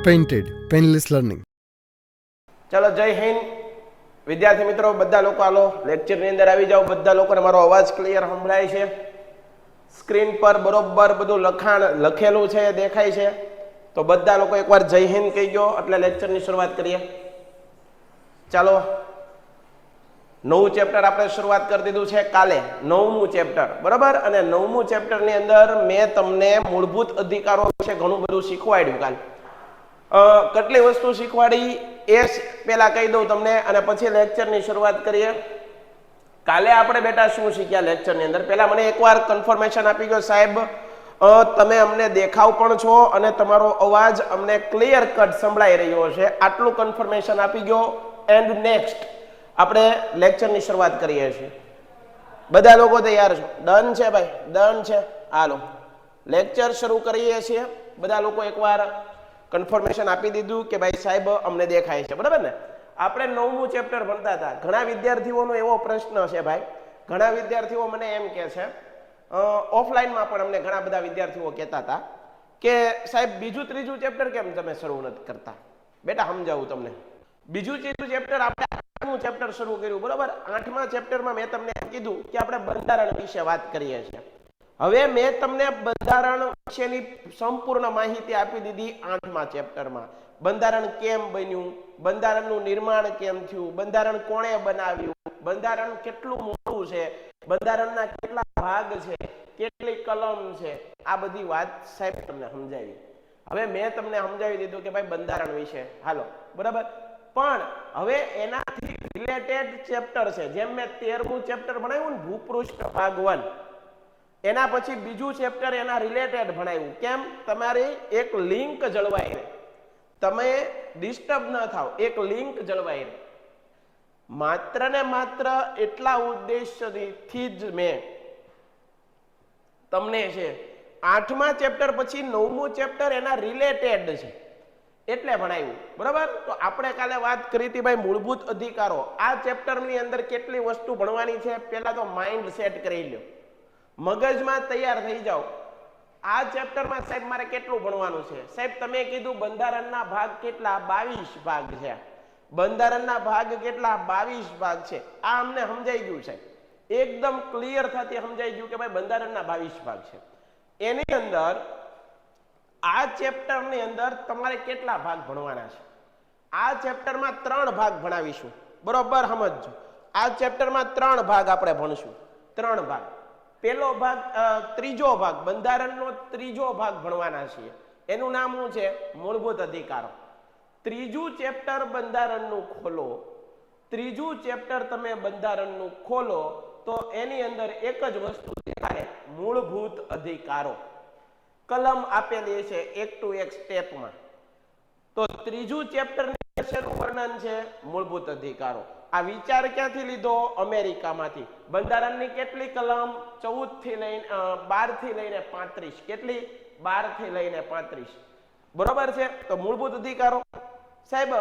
Painted painless learning. ચલો જય હિન્દ વિદ્યાર્થી મિત્રો, બધા લોકો હાલો લેક્ચરની અંદર આવી જાઓ. બધા લોકોને મારો અવાજ ક્લિયર સંભળાય છે? સ્ક્રીન પર બરોબર બધું લખાણ લખેલું છે, દેખાય છે? તો બધા લોકો એકવાર જય હિન્દ કહી ગયો એટલે લેક્ચરની શરૂઆત કરીએ. ચાલો, નવું ચેપ્ટર આપણે શરૂઆત કરી દીધું છે કાલે, નવમું ચેપ્ટર, બરાબર. અને નવમું ચેપ્ટરની અંદર મેં તમને મૂળભૂત અધિકારો વિશે ઘણું બધું શીખવાડ્યું. કાલે કેટલી વસ્તુ શીખવાડી એ પેલા કહી દઉં તમને, અને પછી લેક્ચરની શરૂઆત કરીએ. કાલે આપણે બેટા શું શીખ્યા લેક્ચરની અંદર? પહેલા મને એકવાર કન્ફર્મેશન આપી ગયો સાહેબ, તમે અમને દેખાવ પણ છો અને તમારો અવાજ અમને ક્લિયર કટ સંભળાઈ રહ્યો છે, આટલું કન્ફર્મેશન આપી ગયો. એન્ડ નેક્સ્ટ આપણે લેક્ચરની શરૂઆત કરીએ છીએ. બધા લોકો તૈયાર છો? ડન છે ભાઈ? ડન છે. હાલો લેક્ચર શરૂ કરીએ છીએ. બધા લોકો એકવાર કન્ફર્મેશન આપી દીધું કે ભાઈ સાહેબ અમને દેખાય છે, બરાબર ને? આપણે નવમું ચેપ્ટર ભણતા હતા. ઘણા વિદ્યાર્થીઓનો એવો પ્રશ્ન છે ભાઈ, ઘણા વિદ્યાર્થીઓ મને એમ કહે છે, ઓફલાઈનમાં પણ અમને ઘણા બધા વિદ્યાર્થીઓ કહેતા હતા કે સાહેબ બીજું ત્રીજું ચેપ્ટર કેમ તમે શરૂ નથી કરતા? બેટા સમજાવું તમને. બીજું ત્રીજું ચેપ્ટર આપણે 8મું ચેપ્ટર શરૂ કર્યું, બરાબર. 8મા ચેપ્ટરમાં મેં તમને કીધું કે આપણે બંધારણ વિશે વાત કરીએ છીએ. હવે મેં તમને બંધારણ વિશેની સંપૂર્ણ માહિતી આપી દીધી 8મા ચેપ્ટરમાં. બંધારણ કેમ બન્યું, બંધારણનું નિર્માણ કેમ થયું, બંધારણ કોણે બનાવ્યું, બંધારણ કેટલું મોટું છે, બંધારણના કેટલા ભાગ છે, કેટલી કલમ છે, આ બધી વાત સાહેબ તમને સમજાવી. હવે મેં તમને સમજાવી દીધું કે ભાઈ બંધારણ વિશે હાલો, બરાબર. પણ હવે એનાથી રિલેટેડ ચેપ્ટર છે. જેમ મેં 13મું ચેપ્ટર ભણાવ્યું ને, ભૂપૃષ્ઠ ભાગ 1, એના પછી બીજું ચેપ્ટર એના રિલેટેડ ભણાવ્યું. કેમ? તમારી એક લિંક જળવાઈ રહે, તમે ડિસ્ટર્બ ન થાવ, એક લિંક જળવાઈ રહે. માત્ર ને માત્ર એટલા ઉદ્દેશ્યથી જ મેં તમને છે 8મા ચેપ્ટર પછી 9મું ચેપ્ટર એના રિલેટેડ છે એટલે ભણાવ્યું, બરાબર. તો આપણે કાલે વાત કરી હતી ભાઈ મૂળભૂત અધિકારો. આ ચેપ્ટરની અંદર કેટલી વસ્તુ ભણવાની છે પહેલા તો માઇન્ડ સેટ કરી લો, મગજમાં તૈયાર થઈ જાઓ. આ ચેપ્ટરમાં સાહેબ મારે કેટલું ભણવાનું છે? સાહેબ તમે કીધું બંધારણના ભાગ કેટલા? 22 ભાગ છે. બંધારણના ભાગ કેટલા? 22 ભાગ છે. આ અમને સમજાઈ ગયું છે, એકદમ ક્લિયર થતી સમજાઈ ગયું કે ભાઈ બંધારણના 22 ભાગ છે. એની અંદર આ ચેપ્ટરની અંદર તમારે કેટલા ભાગ ભણવાના છે? આ ચેપ્ટરમાં 3 ભાગ ભણાવીશું, બરોબર સમજજો. આ ચેપ્ટરમાં 3 ભાગ આપણે ભણશું, 3 ભાગ. પહેલો ભાગ, ત્રીજો ભાગ, બંધારણનો ત્રીજો ભાગ ભણવાના છીએ. એનું નામ શું છે? મૂળભૂત અધિકારો. ત્રીજું ચેપ્ટર બંધારણનું ખોલો. ત્રીજું ચેપ્ટર તમે બંધારણનું ખોલો તો એની અંદર એક જ વસ્તુ દેખાય, મૂળભૂત અધિકારો. કલમ આપેલી છે 1 to 1 સ્ટેપમાં. તો ત્રીજું ચેપ્ટરની શેનું વર્ણન છે? મૂળભૂત અધિકારો. આ વિચાર ક્યાંથી લીધો? અમેરિકામાંથી. બંધારણની કેટલી કલમ? 14 થી લઈને 12 થી લઈને 35. કેટલી? 12 થી લઈને 35, બરોબર છે. તો મૂળભૂત અધિકારો સાહેબ,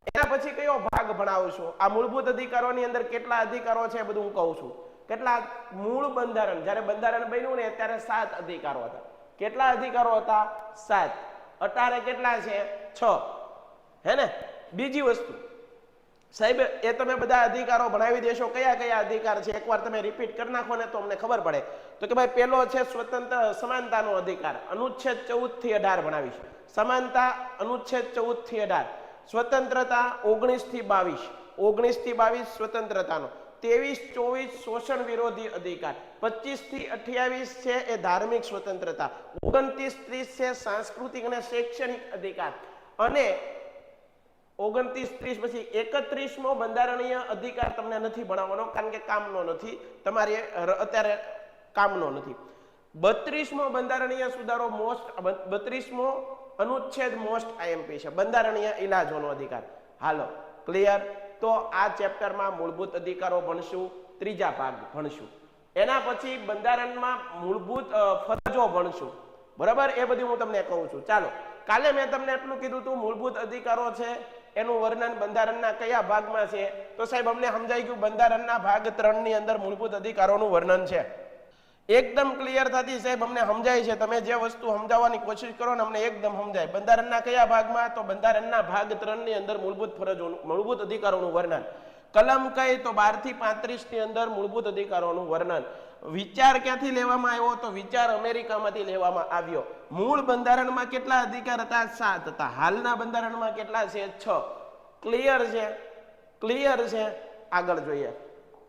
એના પછી કયો ભાગ ભણાવશો? આ મૂળભૂત અધિકારોની અંદર કેટલા અધિકારો છે બધું હું કહું છું. કેટલા? મૂળ બંધારણ, જ્યારે બંધારણ બન્યું ને ત્યારે 7 અધિકારો હતા. કેટલા અધિકારો હતા? 7. અત્યારે કેટલા છે? 6. હે ને? બીજી વસ્તુ સાહેબ, એ તમે બધા અધિકારો ભણાવી દેશો. કયા કયા અધિકાર છે એકવાર તમે રિપીટ કરી નાખો ને તો અમને ખબર પડે. તો કે ભાઈ પહેલો છે સ્વતંત્ર સમાનતાનો અધિકાર, અનુચ્છેદ 14 થી 18 ભણાવીશ. સમાનતા અનુચ્છેદ 14 થી 18. સ્વતંત્રતા 19 થી 22, 19 થી 22 સ્વતંત્રતાનો. 23, 24 શોષણ વિરોધી અધિકાર. 25 થી 28 છે એ ધાર્મિક સ્વતંત્રતા. 29, 30 છે સાંસ્કૃતિક અને શૈક્ષણિક અધિકાર. અને 29, 30 પછી 31મો બંધારણીય અધિકાર તમને નથી ભણાવવાનો, કારણ કે કામનો નથી, તમારે અત્યારે કામનો નથી. 32મો બંધારણીય સુધારો મોસ્ટ, 32મો અનુચ્છેદ મોસ્ટ આઈએમપી છે, બંધારણીય ઇલાજોનો અધિકાર. હાલો ક્લિયર? તો આ ચેપ્ટરમાં મૂળભૂત અધિકારો ભણશું, ત્રીજા ભાગ ભણશું. એના પછી બંધારણમાં મૂળભૂત ફરજો ભણશું, બરાબર. એ બધું હું તમને કહું છું. ચાલો, કાલે મેં તમને એટલું કીધું હતું મૂળભૂત અધિકારો છે એનું વર્ણન બંધારણના કયા ભાગમાં છે. તો સાહેબ અમને સમજાઈ ગયું બંધારણના ભાગ 3 ની અંદર મૂળભૂત અધિકારોનું વર્ણન છે. એકદમ ક્લિયર થતી સાહેબ અમને સમજાય છે, તમે જે વસ્તુ સમજાવવાની કોશિશ કરો ને અમને એકદમ સમજાય. બંધારણના કયા ભાગમાં? તો બંધારણના ભાગ 3 ની અંદર મૂળભૂત ફરજો મૂળભૂત અધિકારોનું વર્ણન. કલમ કઈ? તો 12 થી 35 ની અંદર મૂળભૂત અધિકારોનું વર્ણન. વિચાર ક્યાંથી લેવામાં આવ્યો? તો વિચાર અમેરિકામાંથી લેવામાં આવ્યો. મૂળ બંધારણમાં કેટલા અધિકાર હતા? 7 હતા. હાલના બંધારણમાં કેટલા છે? 6. ક્લિયર છે? ક્લિયર છે? આગળ જોઈએ.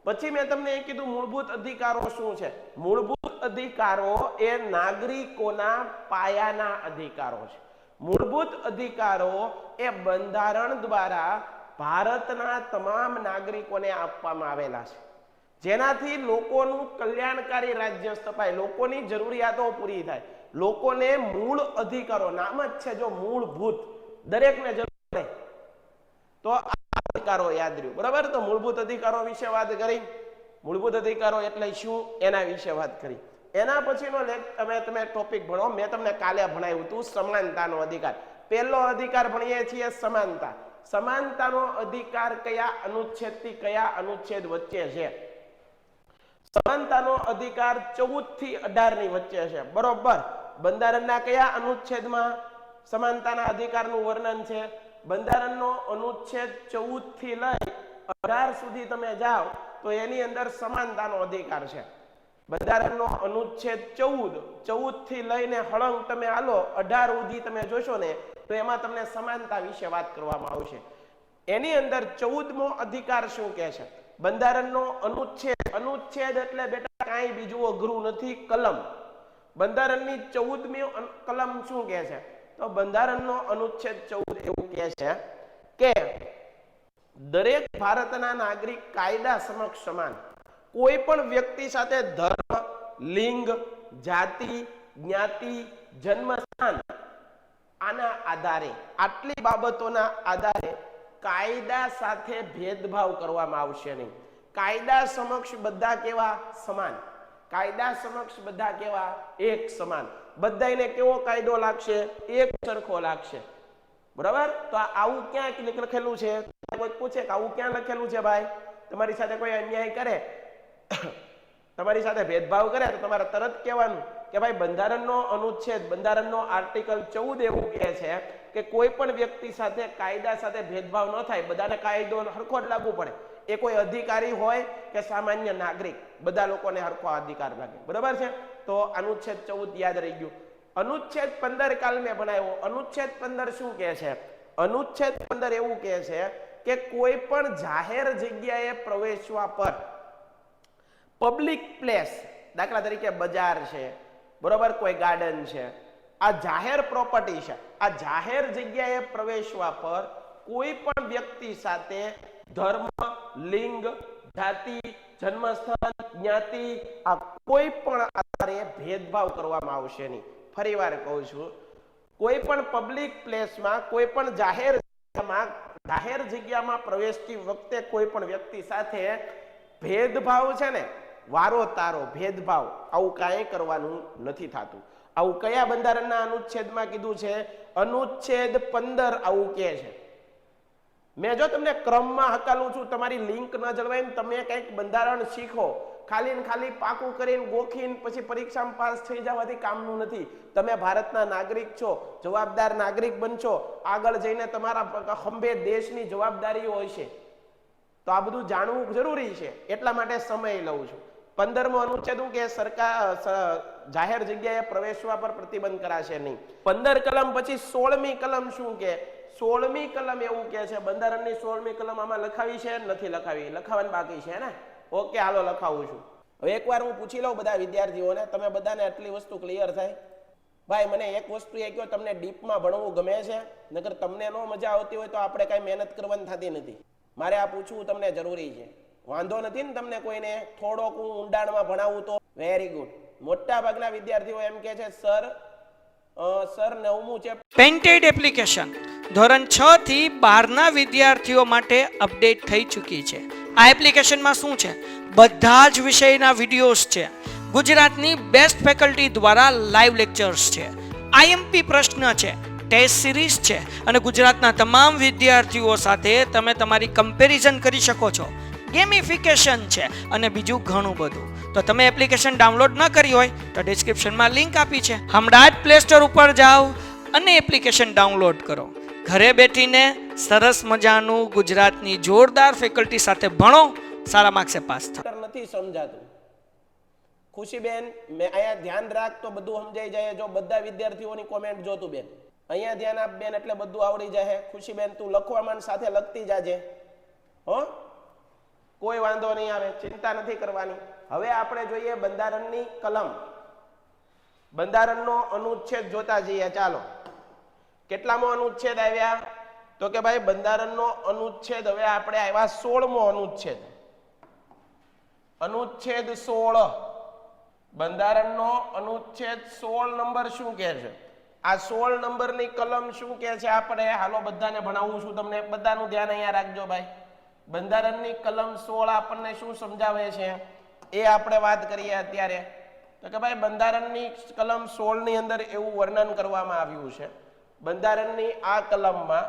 પછી મેં તમને એ કીધું મૂળભૂત અધિકારો શું છે? મૂળભૂત અધિકારો એ નાગરિકોના પાયાના અધિકારો છે. મૂળભૂત અધિકારો એ બંધારણ દ્વારા ભારતના તમામ નાગરિકોને આપવામાં આવેલા છે, જેનાથી લોકોનું કલ્યાણકારી રાજ્ય સ્થપાય, લોકોની જરૂરિયાતો પૂરી થાય, લોકોને મૂળ અધિકારો, નામ જ છે જો મૂળભૂત, દરેકને જરૂર પડે તો અધિકારો યાદ રહ્યું. બરાબર? તો મૂળભૂત અધિકારો વિશે વાત કરી. મૂળભૂત અધિકારો એટલે શું એના વિશે વાત કરી. એના પછીનો તમે ટોપિક ભણો. મેં તમને કાલે ભણાવ્યું હતું સમાનતાનો અધિકાર. પહેલો અધિકાર ભણીએ છીએ સમાનતા. સમાનતાનો અધિકાર કયા અનુચ્છેદથી કયા અનુચ્છેદ વચ્ચે છે? સમાનતાનો અધિકાર 14 થી 18 ની વચ્ચે છે. બરોબર. બંધારણના કયા અનુચ્છેદમાં સમાનતાના અધિકારનું વર્ણન છે? બંધારણનો અનુચ્છેદ 14 થી લઈ 18 સુધી તમે જાઓ તો એની અંદર સમાનતાનો અધિકાર છે. બંધારણનો અનુચ્છેદ 14 થી લઈને હળંગ તમે હાલો 18 સુધી તમે જોશો ને તો એમાં તમને સમાનતા વિશે વાત કરવામાં આવશે. એની અંદર 14મો અધિકાર શું કહે છે? બંધારણનો અનુચ્છેદ એટલે બેટા કાંઈ બીજું અઘરું નથી, કલમ. બંધારણની 14મી કલમ શું કહે છે? તો બંધારણનો અનુચ્છેદ 14 એવું કહે છે કે દરેક ભારતના નાગરિક કાયદા સમક્ષ સમાન. કોઈ પણ વ્યક્તિ સાથે ધર્મ, લિંગ, જાતિ, જ્ઞાતિ, જન્મસ્થાન આના આધારે, આટલી બાબતોના આધારે કાયદા સાથે ભેદભાવ કરવામાં આવશે નહીં. કાયદા સમક્ષ બધા કેવા? સમાન. કાયદા સમક્ષ બધા કેવા? એક સમાન. બધાને કેવો કાયદો લાગશે? એક સરખો લાગશે. બરાબર? તો આવું ક્યાં લખેલું છે? કોઈ પૂછે કે આવું ક્યાં લખેલું છે? ભાઈ તમારી સાથે કોઈ અન્યાય કરે, તમારી સાથે ભેદભાવ કરે તો તમારે તરત કહેવાનું કે ભાઈ બંધારણનો અનુચ્છેદ, બંધારણનો આર્ટિકલ 14 એવું કહે છે કે કોઈ પણ વ્યક્તિ સાથે કાયદા સાથે ભેદભાવ ન થાય, બધાને કાયદો હરખો જ લાગુ પડે. એ કોઈ અધિકારી હોય કે સામાન્ય નાગરિક, બધા લોકોને હરખો અધિકાર લાગે. બરાબર છે? તો અનુચ્છેદ 14 યાદ રહી ગયું. અનુચ્છેદ 15 કાલ મેં બનાવ્યો. અનુચ્છેદ 15 શું કહે છે? અનુચ્છેદ 15 એવું કહે છે કે કોઈ પણ જાહેર જગ્યાએ પ્રવેશવા પર, પબ્લિક પ્લેસ, દાખલા તરીકે બજાર છે, બરોબર, કોઈ ગાર્ડન છે, આ જાહેર પ્રોપર્ટી છે, આ જાહેર જગ્યાએ પ્રવેશવા પર કોઈ પણ વ્યક્તિ સાથે ધર્મ, લિંગ, જાતિ, જન્મસ્થાન, જ્ઞાતિ આ કોઈ પણ આધારે ભેદભાવ કરવામાં આવશે નહીં. ફરીવાર કહું છું, કોઈ પણ પબ્લિક પ્લેસમાં, કોઈ પણ જાહેર જગ્યામાં પ્રવેશતી વખતે કોઈ પણ વ્યક્તિ સાથે ભેદભાવ છે ને, વારો તારો ભેદભાવ, આવું કાંઈ કરવાનું નથી થતું. આવું કયા બંધારણના અનુચ્છેદમાં કીધું છે? અનુચ્છેદ 15 આવું કહે છે. મેં જો તમને ક્રમમાં હકાલું છું, તમારી લિંક ન જળવાય ને તમે કંઈક બંધારણ શીખો, ખાલી ને ખાલી પાકું કરીને ગોખીને પછી પરીક્ષામાં પાસ થઈ જવાથી કામનું નથી. તમે ભારતના નાગરિક છો, જવાબદાર નાગરિક બનશો, આગળ જઈને તમારા ખંભે દેશની જવાબદારીઓ હોય છે, તો આ બધું જાણવું જરૂરી છે. એટલા માટે સમય લઉં છું. 15મો અનુચ્છેદ કે સરકાર જાહેર જગ્યાએ પ્રવેશવા પર પ્રતિબંધ કરાશે નહીં. 15 કલમ પછી 16મી કલમ શું કે? 16મી કલમ એવું કે છે, બંધારણની 16મી કલમ આમાં લખાવી છે? નથી લખાવી, લખાવાની બાકી છે ને? ઓકે, હાલો લખાવું છું. હવે એકવાર હું પૂછી લઉં બધા વિદ્યાર્થીઓને, તમે બધાને આટલી વસ્તુ ક્લિયર થાય? ભાઈ મને એક વસ્તુ એ કહો, તમને ડીપમાં ભણવું ગમે છે? નકર તમને નો મજા આવતી હોય તો આપણે કાંઈ મહેનત કરવાની થતી નથી. મારે આ પૂછવું તમને જરૂરી છે. વાંધો નથી ને તમને કોઈને? થોડોક હું ઊંડાણમાં ભણાવું તો વેરી ગુડ. મોટા ભાગના વિદ્યાર્થીઓ એમ કહે છે સર 9મું ચેપ્ટર પેન્ટેડ એપ્લિકેશન ધોરણ 6 થી 12ના વિદ્યાર્થીઓ માટે અપડેટ થઈ ચૂકી છે. આ એપ્લિકેશનમાં શું છે? બધા જ વિષયના વિડીયોઝ છે. ગુજરાતની બેસ્ટ ફેકલ્ટી દ્વારા લાઈવ લેક્ચર્સ છે, આઈએમપી પ્રશ્ન છે, ટેસ્ટ સિરીઝ છે અને ગુજરાતના તમામ વિદ્યાર્થીઓ સાથે તમે તમારી કમ્પેરિઝન કરી શકો છો. ગેમિફિકેશન છે અને બીજું ઘણું બધું. તો તમે એપ્લિકેશન ડાઉનલોડ ન કરી હોય તો ડિસ્ક્રિપ્શનમાં લિંક આપી છે. હમણાં જ પ્લે સ્ટોર ઉપર જાઓ અને એપ્લિકેશન ડાઉનલોડ કરો. ઘરે બેઠીને સરસ મજાનું ગુજરાતની જોરદાર ફેકલ્ટી સાથે ભણો, સારા માર્ક્સે પાસ થાઓ. નથી સમજાતું. ખુશીબેન મેં અહીંયા ધ્યાન રાખ તો બધું સમજાઈ જાય. જો બધા વિદ્યાર્થીઓની કોમેન્ટ જોતું બેન, અહીંયા ધ્યાન આપ બેન, એટલે બધું આવડી જાય. ખુશીબેન તું લખવામાં સાથે લખતી જાજે હો, કોઈ વાંધો નહીં આવે, ચિંતા નથી કરવાની. હવે આપણે જોઈએ બંધારણની કલમ, બંધારણનો અનુચ્છેદ જોતા જઈએ. ચાલો, કેટલામો અનુચ્છેદ આવ્યા? તો કે ભાઈ બંધારણનો અનુચ્છેદ હવે આપણે આવ્યા 16મો અનુચ્છેદ. અનુચ્છેદ 16, બંધારણનો અનુચ્છેદ 16 નંબર શું કહે છે? આ 16 નંબરની કલમ શું કહે છે? આપણે હાલો બધાને ભણાવું છું તમને, બધાનું ધ્યાન અહીંયા રાખજો ભાઈ. બંધારણની કલમ 16 આપણને શું સમજાવે છે એ આપણે વાત કરીએ અત્યારે. તો કે ભાઈ બંધારણની કલમ 16 ની અંદર એવું વર્ણન કરવામાં આવ્યું છે, બંધારણની આ કલમમાં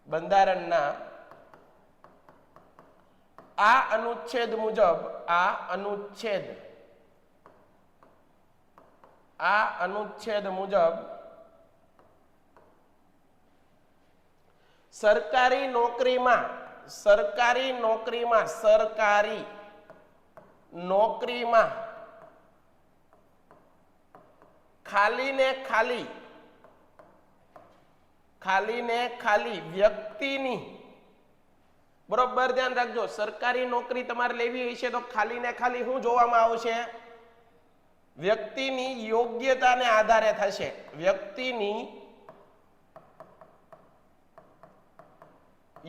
બંધારણના આ અનુચ્છેદ મુજબ, આ અનુચ્છેદ મુજબ સરકારી નોકરીમાં ખાલી ને ખાલી વ્યક્તિની, બરોબર ધ્યાન રાખજો, સરકારી નોકરી તમારે લેવી હશે તો ખાલી ને ખાલી શું જોવામાં આવશે? વ્યક્તિની યોગ્યતાને આધારે થશે. વ્યક્તિની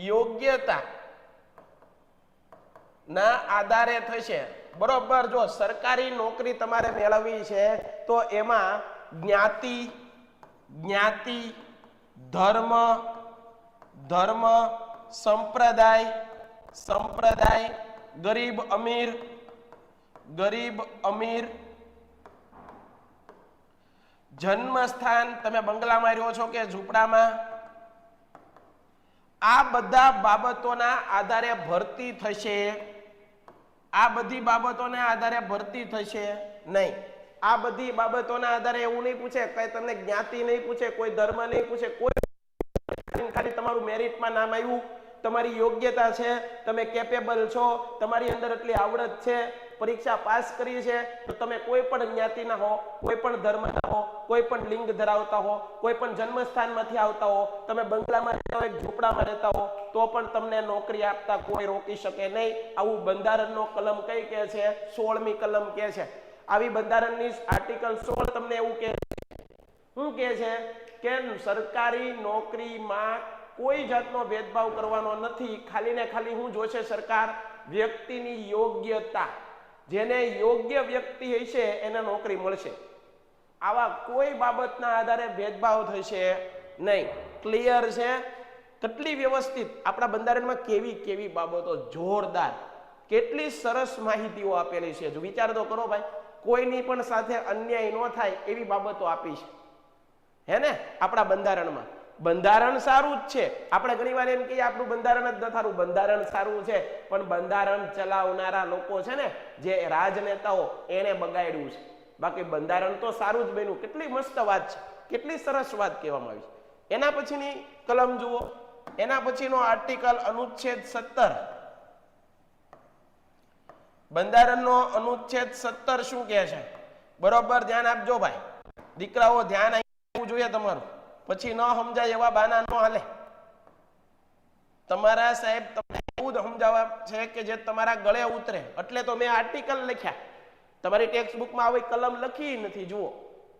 યોગ્યતા ના આધારે થશે. બરોબર, જો સરકારી નોકરી તમારે મેળવવી છે તો એમાં જ્ઞાતિ, ધર્મ, સંપ્રદાય, ગરીબ અમીર, જન્મ સ્થાન, તમે બંગલામાં રહ્યો છો કે ઝૂંપડામાં, આ બધા બાબતોના આધારે ભરતી થશે. આ બધી બાબતોના આધારે ભરતી થશે નહીં. આ બધી બાબતોના આધારે એવું નહીં પૂછે, કઈ તમને જ્ઞાતિ નહીં પૂછે, કોઈ ધર્મ નહીં પૂછે, કોઈ ખાલી તમારું મેરિટમાં નામ આવ્યું, તમારી યોગ્યતા છે, તમે કેપેબલ છો, તમારી અંદર એટલી આવડત છે, પરીક્ષા પાસ કરી છે, તો તમે કોઈ પણ જ્ઞાતિના હો, કોઈ પણ ધર્મના હો, કોઈ પણ લિંગ ધરાવતા હો, કોઈ પણ જન્મસ્થાનમાંથી આવતા હો, તમે બંગલામાં રહેતા હો, એક ઝૂંપડામાં રહેતા હો, તો પણ તમને નોકરી આપતા કોઈ રોકી શકે નહીં. આવું બંધારણનો કલમ કઈ કહે છે? 16મી કલમ કહે છે. આવી બંધારણની આર્ટિકલ 16 તમને એવું કહે, શું કહે છે કે સરકારી નોકરીમાં કોઈ જાતનો ભેદભાવ કરવાનો નથી. ખાલી ને ખાલી શું જોશે સરકાર? વ્યક્તિની યોગ્યતા. જેને યોગ્ય વ્યક્તિ હશે એને નોકરી મળશે. આવા કોઈ બાબતના આધારે ભેદભાવ થશે નહીં. ક્લિયર છે? કેટલી વ્યવસ્થિત આપણા બંધારણમાં કેવી બાબતો જોરદાર, કેટલી સરસ માહિતીઓ આપેલી છે. જો વિચાર તો કરો ભાઈ, કોઈની પણ સાથે અન્યાય ન થાય એવી બાબતો આપી છે, હે ને? આપણા બંધારણમાં બંધારણ સારું જ છે. આપણે ઘણી વાર એમ કહીએ આપણું બંધારણ જ ન સારું. બંધારણ સારું છે, પણ બંધારણ ચલાવનારા લોકો છે ને, જે રાજનેતાઓ, એને બગાડ્યું છે. બાકી બંધારણ તો સારું જ બન્યું. કેટલી મસ્ત વાત છે, કેટલી સરસ વાત કહેવામાં આવી છે. એના પછીની કલમ જુઓ, એના પછીનો આર્ટિકલ અનુચ્છેદ 17. બંધારણનો અનુચ્છેદ 17 શું કહે છે? બરોબર ધ્યાન આપજો ભાઈ દીકરાઓ, ધ્યાન આપવું જોઈએ તમારું. પછી ન સમજાય એવા બાના ન હાલે. તમારા સાહેબ તમને એવું સમજાવવા છે કે જે તમારા ગળે ઉતરે, એટલે તો મેં આર્ટિકલ લખ્યા. તમારી ટેક્સ્ટ બુકમાં આવી કલમ લખી નથી, જુઓ.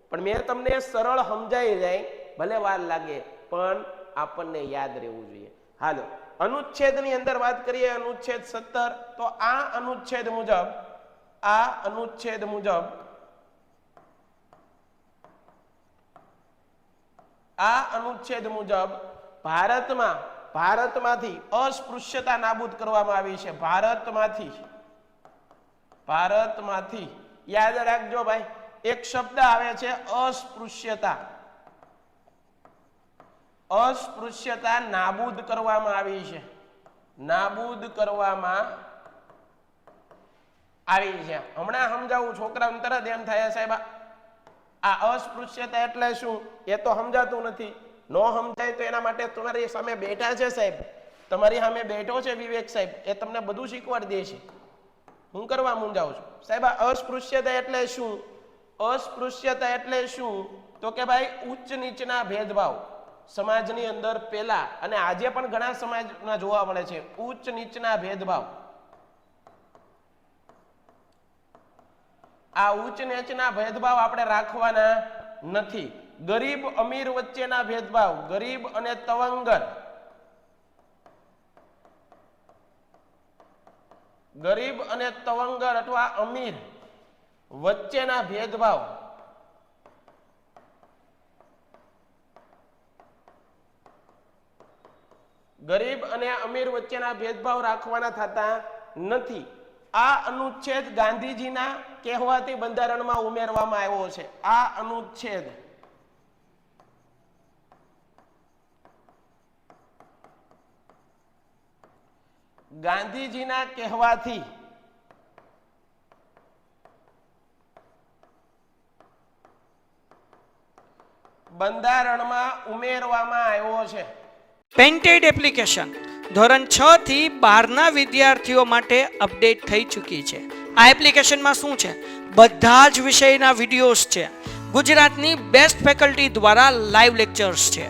પણ મેં તમને સરળ સમજાઈ જાય, ભલે વાર લાગે પણ આપણને યાદ રહેવું જોઈએ. હાલો, અનુચ્છેદની અંદર વાત કરીએ, અનુચ્છેદ 17. તો આ અનુચ્છેદ મુજબ ભારતમાંથી અસ્પૃશ્યતા નાબૂદ કરવામાં આવી છે. ભારતમાંથી યાદ રાખજો ભાઈ, એક શબ્દ આવે છે અસ્પૃશ્યતા. અસ્પૃશ્યતા નાબૂદ કરવામાં આવી છે. નાબૂદ કરવામાં આવી છે. હમણાં સમજાવું, છોકરાઓને તરત એમ થાય સાહેબ આ અસ્પૃશ્યતા એટલે શું, એ તો સમજાતું નથી. નો સમજાય તો એના માટે તમારી સામે બેઠા છે સાહેબ, તમારી સામે બેઠો છે વિવેક સાહેબ, એ તમને બધું શીખવાડી દે છે. હું કરવા મૂંઝાવું છું સાહેબ? આ અસ્પૃશ્યતા એટલે શું? અસ્પૃશ્યતા એટલે શું? તો કે ભાઈ ઉચ્ચ નીચના ભેદભાવ સમાજની અંદર પેલા અને આજે પણ ઘણા સમાજમાં જોવા મળે છે. ઉચ્ચ નીચના ભેદભાવ, આ ઉચ્ચ નીચના ભેદભાવ આપણે રાખવાના નથી. ગરીબ અમીર વચ્ચેના ભેદભાવ, ગરીબ અને તવંગર, ગરીબ અને તવંગર અથવા અમીર વચ્ચેના ભેદભાવ, ગરીબ અને અમીર વચ્ચેના ભેદભાવ રાખવાના થતા નથી. આ અનુચ્છેદ ગાંધીજીના કહેવાથી બંધારણમાં ઉમેરવામાં આવ્યો છે. આ અનુચ્છેદ ગાંધીજીના કહેવાથી બંધારણમાં ઉમેરવામાં આવ્યો છે. પેન્ટેડ એપ્લિકેશન ધોરણ 6 થી 12ના વિદ્યાર્થીઓ માટે અપડેટ થઈ ચૂકી છે. આ એપ્લિકેશનમાં શું છે? બધા જ વિષયના વિડીયોઝ છે. ગુજરાતની બેસ્ટ ફેકલ્ટી દ્વારા લાઈવ લેક્ચર્સ છે.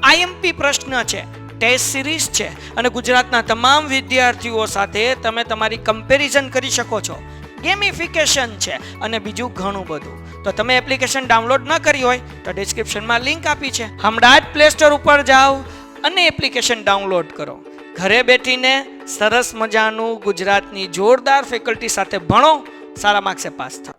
આઈએમપી પ્રશ્ન છે, ટેસ્ટ સિરીઝ છે અને ગુજરાતના તમામ વિદ્યાર્થીઓ સાથે તમે તમારી કમ્પેરિઝન કરી શકો છો. ગેમિફિકેશન છે અને બીજું ઘણું બધું. તો તમે એપ્લિકેશન ડાઉનલોડ ન કરી હોય તો ડિસ્ક્રિપ્શનમાં લિંક આપી છે. હમણાં જ પ્લે સ્ટોર ઉપર જાઓ અને એપ્લિકેશન ડાઉનલોડ કરો. ઘરે બેઠીને સરસ મજાનું ગુજરાતની જોરદાર ફેકલ્ટી સાથે ભણો, સારા માર્ક્સે પાસ થાઓ.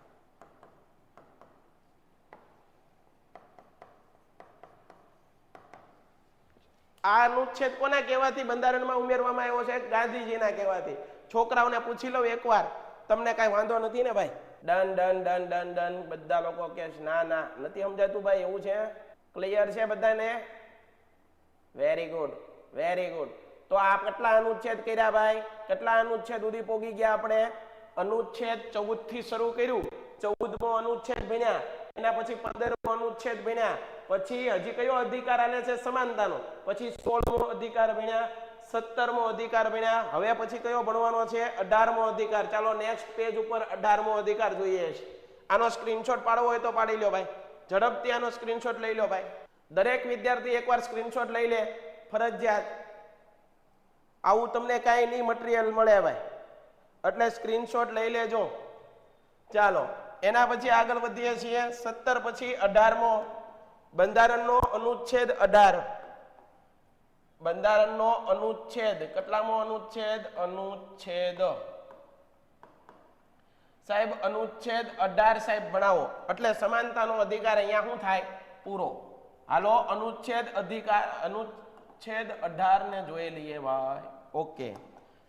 આ અનુચ્છેદ કોના કહેવાથી બંધારણમાં ઉમેરવામાં આવ્યો છે? ગાંધીજીના કહેવાથી. છોકરાઓને પૂછી લો એકવાર, તમને કાંઈ વાંધો નથી ને ભાઈ? Done done done done done. બધા લોકો કહે છે ના ના નથી સમજાતું ભાઈ, એવું છે? ક્લિયર છે બધાને? Very good, very good. તો આ કેટલા અનુચ્છેદ કર્યા ભાઈ? કેટલા અનુચ્છેદ સુધી પોગી ગયા આપણે? અનુચ્છેદ 14 થી શરૂ કર્યું. 14મો અનુચ્છેદ ભણ્યા, એના પછી 15મો અનુચ્છેદ ભણ્યા, પછી હજી કયો અધિકાર આલે છે? સમાનતાનો. પછી 16મો અધિકાર ભણ્યા, 17મો અધિકાર ભણ્યા. હવે પછી કયો ભણવાનો છે? 18મો અધિકાર. ચાલો નેક્સ્ટ પેજ ઉપર 18મો અધિકાર જોઈએ છે. આનો સ્ક્રીનશોટ પાડવો હોય તો પાડી લો ભાઈ, ઝડપથી આનો સ્ક્રીનશોટ લઈ લો ભાઈ. દરેક વિદ્યાર્થી એકવાર સ્ક્રીનશોટ લઈ લે, ફરજિયાત. આવું તમને કાંઈ નહીં મટીરિયલ મળે ભાઈ, એટલે સ્ક્રીનશોટ લઈ લેજો. ચાલો એના પછી આગળ વધીએ છીએ. 17 પછી 18મો બંધારણનો અનુચ્છેદ 18. બંધારણનો અનુચ્છેદ કેટલામો અનુચ્છેદ? અનુચ્છેદ સાહેબ અનુચ્છેદ 18 સાહેબ ભણાવો એટલે સમાનતાનો અધિકાર અહીંયા શું થાય? પૂરો. હાલો અનુચ્છેદ 18 ને જોઈ લઈએ ભાઈ. ઓકે,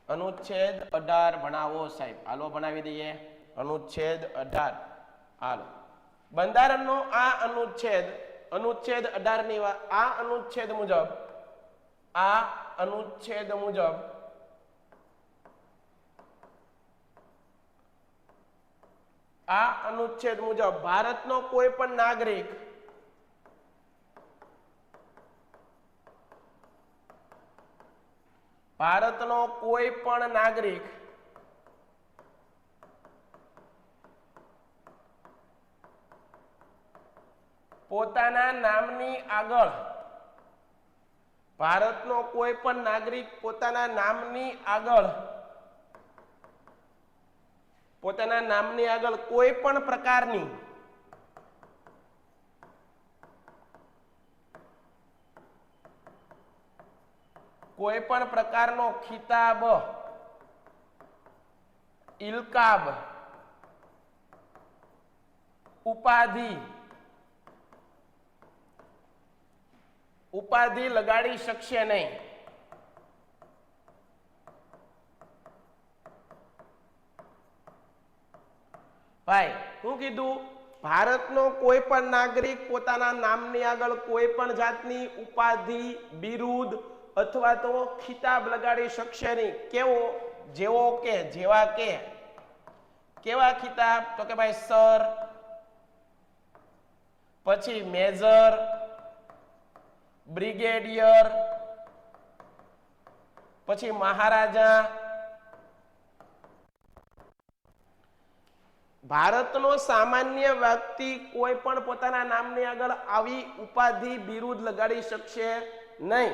અનુચ્છેદ 18 ભણાવો સાહેબ. હાલો ભણાવી દઈએ અનુચ્છેદ 18. હાલો બંધારણનો આ અનુચ્છેદ 18 ની આ અનુચ્છેદ મુજબ ભારતનો કોઈ પણ નાગરિક પોતાના નામની આગળ પોતાના નામની આગળ કોઈ પણ પ્રકારની કોઈ પણ પ્રકારનો ખિતાબ, ઇલકાબ, ઉપાધિ લગાડી શકશે નહીં. ભાઈ શું કીધું? ભારતનો કોઈ પણ નાગરિક પોતાના નામની આગળ કોઈ પણ જાતની ઉપાધિ, બિરુદ અથવા તો ખિતાબ લગાડી શકશે નહીં. કેવો? જેવો કે, જેવા કેવા ખિતાબ? તો કે ભાઈ સર, પછી મેજર, બ્રિગેડિયર, પછી મહારાજા. ભારતનો સામાન્ય વ્યક્તિ કોઈ પણ પોતાના નામની આગળ આવી ઉપાધિ બિરુદ લગાડી શકશે નહીં.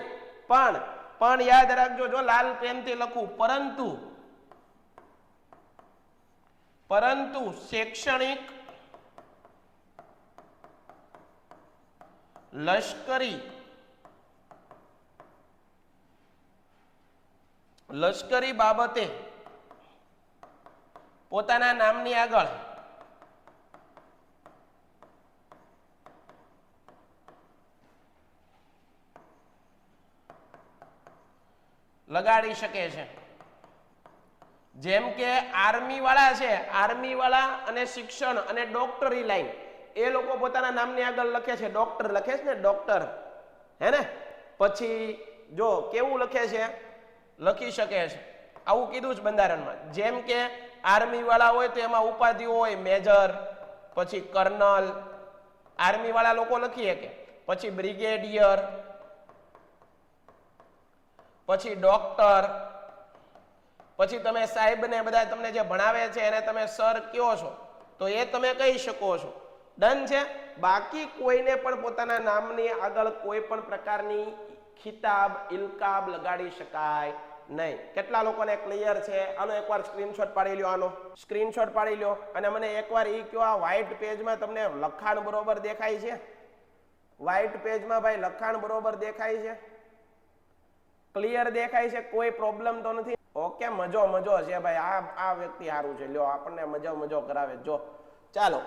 પણ યાદ રાખજો, જો લાલ પેનથી લખું, પરંતુ શૈક્ષણિક, લશ્કરી બાબતે પોતાના નામની આગળ લગાડી શકે છે. જેમ કે આર્મી વાળા છે, આર્મી વાળા અને શિક્ષણ અને ડોક્ટરી લાઈન, એ લોકો પોતાના નામની આગળ લખે છે ડોક્ટર, લખે છે ને ડોક્ટર, હે ને? પછી જો કેવું લખે છે, લખી શકે છે. આવું કીધું છે બંધારણમાં. જેમ કે આર્મી વાળા હોય તો એમાં ઉપાધિઓ હોય મેજર, પછી કર્નલ, આર્મી વાળા લોકો લખી શકે. પછી બ્રિગેડિયર, પછી ડોક્ટર, પછી તમે સાહેબ ને બધા તમને જે ભણાવે છે એને તમે સર કયો છો તો એ તમે કહી શકો છો. ડન છે. બાકી કોઈને પણ પોતાના નામની આગળ કોઈ પણ પ્રકારની ખિતાબ, ઇલકાબ લગાડી શકાય નહીં. કેટલા લોકોને ક્લિયર છે? આનો એકવાર સ્ક્રીનશોટ પાડી લ્યો, આનો સ્ક્રીનશોટ પાડી લ્યો અને મને એકવાર ઈ કયો, આ વ્હાઈટ પેજમાં તમને લખાણ બરોબર દેખાય છે? વ્હાઈટ પેજમાં ભાઈ લખાણ બરોબર દેખાય છે? ક્લિયર દેખાય છે? કોઈ પ્રોબ્લેમ તો નથી? ઓકે, મજો છે ભાઈ. આ વ્યક્તિ સારું છે, લ્યો આપણને મજો કરાવે. જો ચાલો,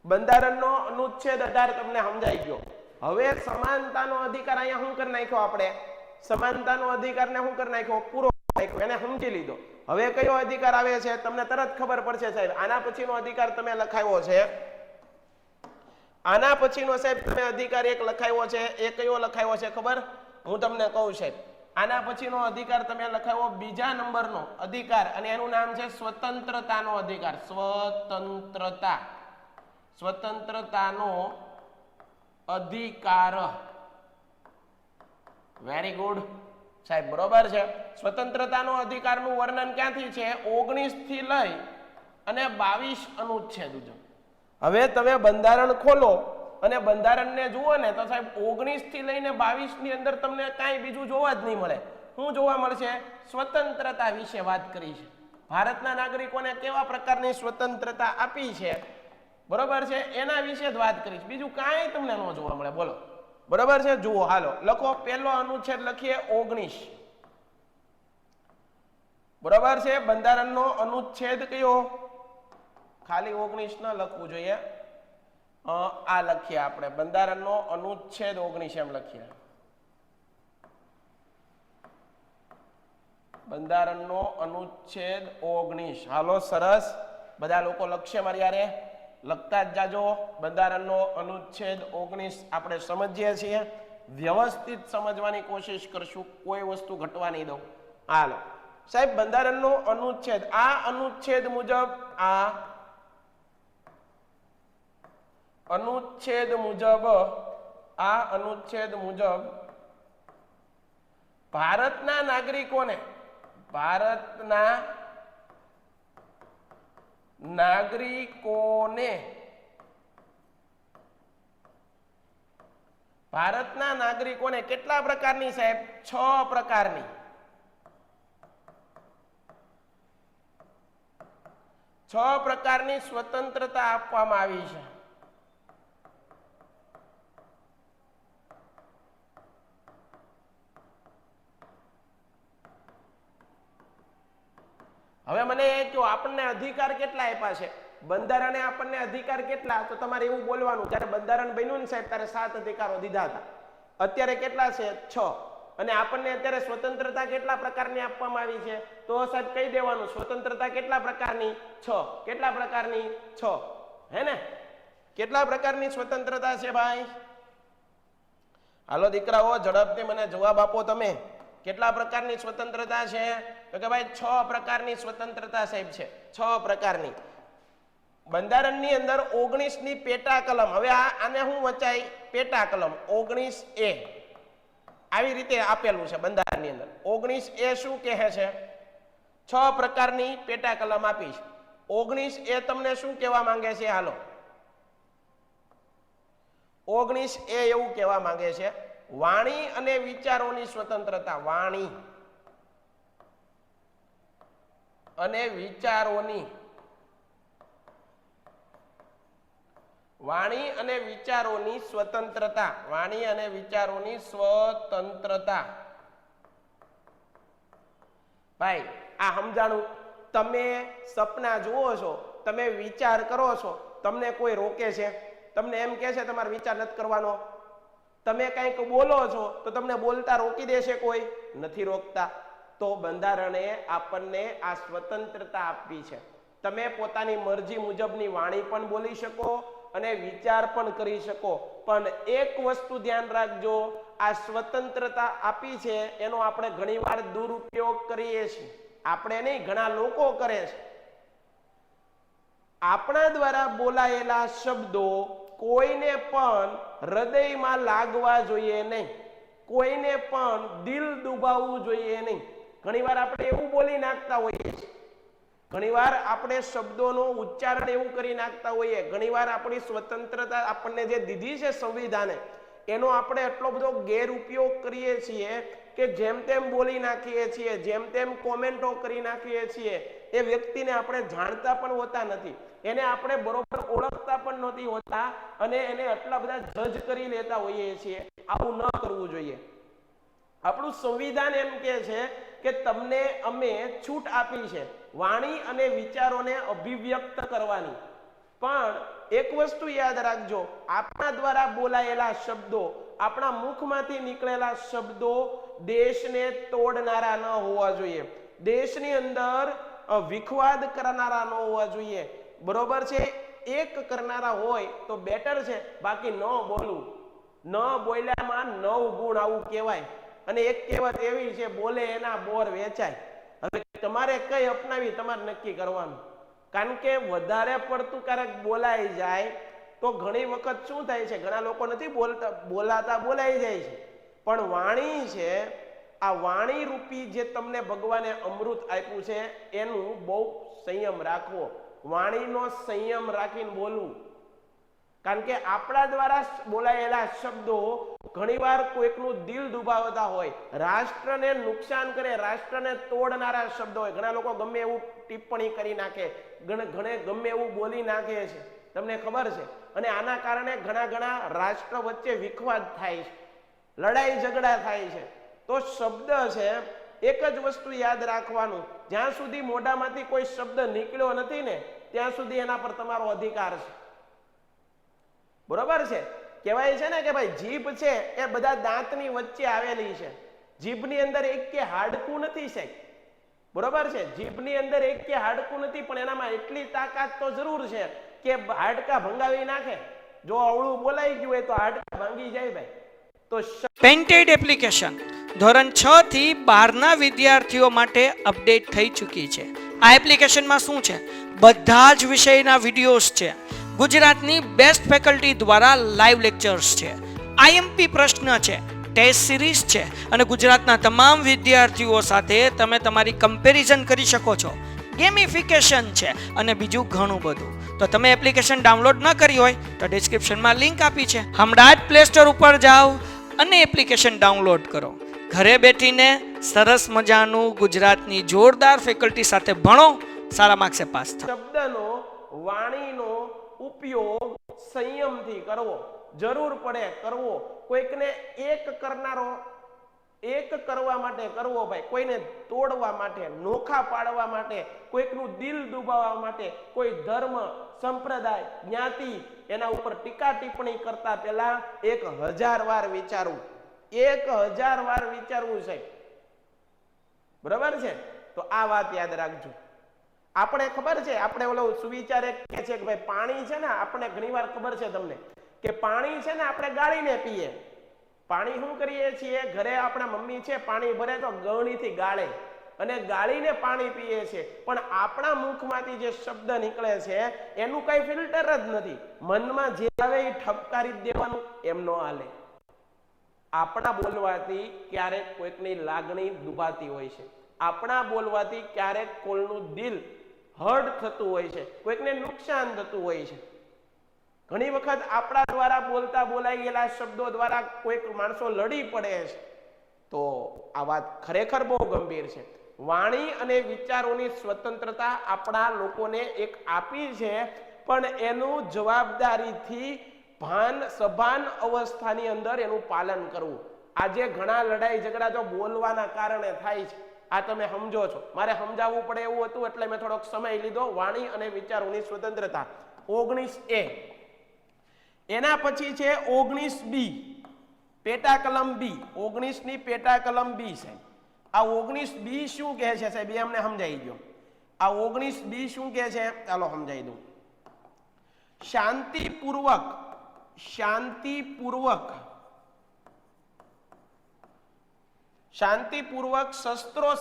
બંધારણનો અનુચ્છેદ 18 તમને સમજાઈ ગયો. હવે સમાનતાનો અધિકાર અહીંયા શું કરી નાખ્યો? આપણે સમાનતાનો અધિકારને શું કરી નાખ્યો? પૂરો નાખ્યો, એને સમજી લીધો. હવે કયો અધિકાર આવે છે તમને તરત ખબર પડશે સાહેબ. આના પછીનો અધિકાર તમે લખાયો છે, આના પછીનો સાહેબ તમે અધિકાર એક લખાયો છે. એ કયો લખાયો છે ખબર? હું તમને કહું સાહેબ. આના પછીનો અધિકાર તમે લખાયો બીજા નંબરનો અધિકાર, અને એનું નામ છે સ્વતંત્રતાનો અધિકાર. સ્વતંત્રતાનો અધિકાર. વેરી ગુડ સાહેબ, બરોબર છે. સ્વતંત્રતાનો અધિકારનું વર્ણન ક્યાંથી છે? 19 થી લઈ અને 22 અનુચ્છેદ. હવે તમે બંધારણ ખોલો અને બંધારણને જુઓ ને તો સાહેબ 19 થી લઈને 22 ની અંદર તમને કાંઈ બીજું જોવા જ નહીં મળે. શું જોવા મળશે? સ્વતંત્રતા વિશે વાત કરી છે. ભારતના નાગરિકોને કેવા પ્રકારની સ્વતંત્રતા આપી છે, બરોબર છે, એના વિશે જ વાત કરી છે. બીજું કાંઈ તમને ન જોવા મળે. બોલો, બરોબર છે? જુઓ, હાલો લખો. પહેલો અનુચ્છેદ લખીએ 19. બરોબર છે? બંધારણનો અનુચ્છેદ કયો? ખાલી 19 ન લખવું જોઈએ, આ લખીએ આપણે બંધારણનો અનુચ્છેદ 19 એમ લખીએ. બંધારણનો અનુચ્છેદ 19. હાલો, સરસ. બધા લોકો લખશે મારી યારે, લખતા જ જાજો. બંધારણનો અનુચ્છેદ 19 આપણે સમજીએ છીએ. વ્યવસ્થિત સમજવાની કોશિશ કરશું, કોઈ વસ્તુ ઘટવા નહીં દઉં. હાલો સાહેબ, બંધારણનો અનુચ્છેદ, આ અનુચ્છેદ મુજબ, આ અનુચ્છેદ મુજબ ભારતના નાગરિકોને કેટલા પ્રકારની સાહેબ? 6 પ્રકારની. 6 પ્રકારની સ્વતંત્રતા આપવામાં આવી છે. હવે મને એ કહો, આપણને અધિકાર કેટલા આપ્યા છે? બંધારણે આપણને અધિકાર કેટલા? તો તમારે એવું બોલવાનું, જ્યારે બંધારણ બન્યું ને સાહેબ ત્યારે 7 અધિકારો દીધા હતા. અત્યારે કેટલા છે? 6. અને આપણને અત્યારે સ્વતંત્રતા કેટલા પ્રકારની આપવામાં આવી છે? તો સાહેબ કહી દેવાનું, સ્વતંત્રતા કેટલા પ્રકારની? 6. કેટલા પ્રકારની? 6. હે ને? કેટલા પ્રકારની સ્વતંત્રતા છે ભાઈ? હાલો દીકરાઓ, ઝડપથી મને જવાબ આપો તમે. કેટલા પ્રકારની સ્વતંત્રતા છે? તો કે ભાઈ 6 પ્રકારની સ્વતંત્રતા સાહેબ છે, 6 પ્રકારની. બંધારણની અંદર 19ની પેટા કલમ, હવે આને હું વચાય પેટા કલમ 19A આવી રીતે આપેલું છે બંધારણની અંદર. 19A શું કહે છે? 6 પ્રકારની પેટા કલમ આપી છે. 19A તમને શું કહેવા માંગે છે? હાલો, 19A એવું કહેવા માંગે છે વાણી અને વિચારોની સ્વતંત્રતા. વાણી અને વિચારોની સ્વતંત્રતા. વાણી અને વિચારોની સ્વતંત્રતા. ભાઈ આ સમજાણું? તમે સપના જુઓ છો, તમે વિચાર કરો છો, તમને કોઈ રોકે છે? તમને એમ કહે છે તમારે વિચાર નથી કરવાનો? તમે કંઈક બોલો છો તો તમને બોલતા રોકી દેશે કોઈ? નથી રોકતા. તો બંધારણે આપણને આ સ્વતંત્રતા આપી છે. તમે પોતાની મરજી મુજબની વાણી પણ બોલી શકો અને વિચાર પણ કરી શકો. પણ એક વસ્તુ ધ્યાન રાખજો, આ સ્વતંત્રતા આપી છે એનો આપણે ઘણીવાર દુરુપયોગ કરીએ છીએ. આપણે નહીં, ઘણા લોકો કરે છે. આપણા દ્વારા બોલાયેલા શબ્દો કોઈને પણ હૃદયમાં લાગવા જોઈએ નહીં, કોઈને પણ દિલ દુભાવવું જોઈએ નહીં. ઘણીવાર આપણે એવું બોલી નાખતા હોઈએ છીએ, ઘણીવાર આપણે શબ્દોનો ઉચ્ચારણ એવું કરી નાખતા હોઈએ, ઘણીવાર આપણી સ્વતંત્રતા આપણને જે દીધી છે સંવિધાને, એનો આપણે એટલો બધો ગેરઉપયોગ કરીએ છીએ કે જેમ તેમ બોલી નાખીએ છીએ, જેમ તેમ કોમેન્ટો કરી નાખીએ છીએ. એ વ્યક્તિને આપણે જાણતા પણ હોતા નથી, એને આપણે બરોબર ઓળખતા પણ નથી હોતા અને એને આટલા બધા જજ કરી લેતા હોઈએ છીએ. આવું ન કરવું જોઈએ. આપણું સંવિધાન એમ કહે છે કે તમને અમે છૂટ આપી છે વાણી અને વિચારોને અભિવ્યક્ત કરવાની. પણ એક વસ્તુ યાદ રાખજો, આપણા દ્વારા બોલાયેલા શબ્દો, આપણા મુખમાંથી નીકળેલા શબ્દો દેશને તોડનારા ન હોવા જોઈએ, દેશની અંદર વિખવાદ કરનારા ન હોવા જોઈએ. બરોબર છે? એક કરનારા હોય તો બેટર છે, બાકી ન બોલવું. ન બોલ્યામાં 9 ગુણ આવું કહેવાય. અને એક કહેવત એવી છે, બોલે એના બોર વેચાય. હવે તમારે કઈ અપનાવી તમારે નક્કી કરવાનું. કારણ કે વધારે પડતું ક્યારેક બોલાઈ જાય તો ઘણી વખત શું થાય છે, ઘણા લોકો નથી બોલાતા બોલાઈ જાય છે. પણ વાણી છે, આ વાણી રૂપી જે તમને ભગવાને અમૃત આપ્યું છે એનું બહુ સંયમ રાખવો. વાણીનો સંયમ રાખીને બોલવું. કારણ કે આપણા દ્વારા બોલાયેલા શબ્દો ઘણીવાર કોઈકનું દિલ દુભાવતા હોય, રાષ્ટ્રને નુકસાન કરે, રાષ્ટ્રને તોડનારા શબ્દો હોય. ઘણા લોકો ગમે એવું ટિપ્પણી કરી નાખે, ગમે એવું બોલી નાખે છે, તમને ખબર છે. અને આના કારણે ઘણા રાષ્ટ્ર વચ્ચે વિખવાદ થાય છે, લડાઈ ઝઘડા થાય છે. તો શબ્દ છે, એક જ વસ્તુ યાદ રાખવાનું, જ્યાં સુધી મોઢામાંથી કોઈ શબ્દ નીકળ્યો નથી ને ત્યાં સુધી એના પર તમારો અધિકાર છે. બરોબર છે? કહેવાય છે ને કે ભાઈ જીભ છે એ બધા દાંતની વચ્ચે આવેલી છે, જીભની અંદર એક કે હાડકું નથી સાહેબ. બરોબર છે? જીભની અંદર એક કે હાડકું નથી, પણ એનામાં એટલી તાકાત તો જરૂર છે કે હાડકા ભંગાવી નાખે. જો અવળું બોલાઈ ગયું હોય તો હાડકા ભાંગી જાય ભાઈ. તો પેન્ટેડ એપ્લિકેશન ધોરણ 6 થી 12ના વિદ્યાર્થીઓ માટે અપડેટ થઈ ચૂકી છે. આ એપ્લિકેશનમાં શું છે? બધા જ વિષયના વિડીયોઝ છે, ગુજરાતની બેસ્ટ ફેકલ્ટી દ્વારા લાઈવ લેક્ચર્સ છે, આઈએમપી પ્રશ્ન છે, ટેસ્ટ સિરીઝ છે અને ગુજરાતના તમામ વિદ્યાર્થીઓ સાથે તમે તમારી કમ્પેરિઝન કરી શકો છો. ગેમિફિકેશન છે અને બીજું ઘણું બધું. તો તમે એપ્લિકેશન ડાઉનલોડ ન કરી હોય તો ડિસ્ક્રિપ્શનમાં લિંક આપી છે, હમણાં જ પ્લે સ્ટોર ઉપર જાઓ અને એપ્લિકેશન ડાઉનલોડ કરો. ઘરે બેઠીને સરસ મજાનું ગુજરાતની જોરદાર ફેકલ્ટી સાથે ભણો, સારા માર્ક્સે પાસ થાઓ. શબ્દનો, વાણીનો ઉપયોગ સંયમથી કરવો, જરૂર પડે કરવો. કોઈકને એક કરવા માટે કરવો ભાઈ, કોઈને તોડવા માટે, નોખા પાડવા માટે, કોઈકનું દિલ દુભાવવા માટે, કોઈ ધર્મ, સંપ્રદાય, જ્ઞાતિ એના ઉપર ટીકા ટિપ્પણી કરતા પહેલા 1000 વાર વિચારવું. 1000 વાર વિચારવું સાહેબ. બરાબર છે? તો આ વાત યાદ રાખજો. આપણે ખબર છે, આપણે ઓલો સુવિચાર એક કહે છે કે ભાઈ પાણી છે ને, આપણે ઘણીવાર ખબર છે તમને કે પાણી છે ને આપણે ગાળીને પીએ, પાણી શું કરીએ છીએ? ઘરે આપણા મમ્મી છે પાણી ભરે તો ગળણીથી ગાળે અને ગાળીને પાણી પીએ છે, પણ આપણા મુખમાંથી જે શબ્દ નીકળે છે એનું કઈ ફિલ્ટર જ નથી. મનમાં જે આવે એ ઠપકારી જ દેવાનું, એમ ન હાલે. આપણા બોલવાથી ક્યારેક કોઈકની લાગણી દુભાતી હોય છે, આપણા બોલવાથી ક્યારેક કોઈનું દિલ હર્ટ થતું હોય છે, કોઈકને નુકસાન થતું હોય છે. ઘણી વખત આપણા દ્વારા બોલતા બોલાઈ ગયેલા શબ્દો દ્વારા કોઈક માણસો લડી પડે છે. તો આ વાત ખરેખર બહુ ગંભીર છે. વાણી અને વિચારોની સ્વતંત્રતા આપણા લોકોને એક આપી છે, પણ એનું જવાબદારીથી ભાન સભાન અવસ્થાની અંદર એનું પાલન કરવું. આજે ઘણા લડાઈ ઝઘડા તો બોલવાના કારણે થાય છે, આ તમે સમજો છો. મારે સમજાવવું પડે એવું હતું એટલે મેં થોડોક સમય લીધો. વાણી અને વિચારોની સ્વતંત્રતા 19A. એના પછી છે 19B, પેટા કલમ બી. 19 ની પેટા કલમ બી સાહેબ. આ 19B શું કહે છે સાહેબ? એ અમને સમજાઈ ગયો. આ 19B શું કહે છે? ચાલો સમજાઈ દઉં. શાંતિપૂર્વક શસ્ત્રો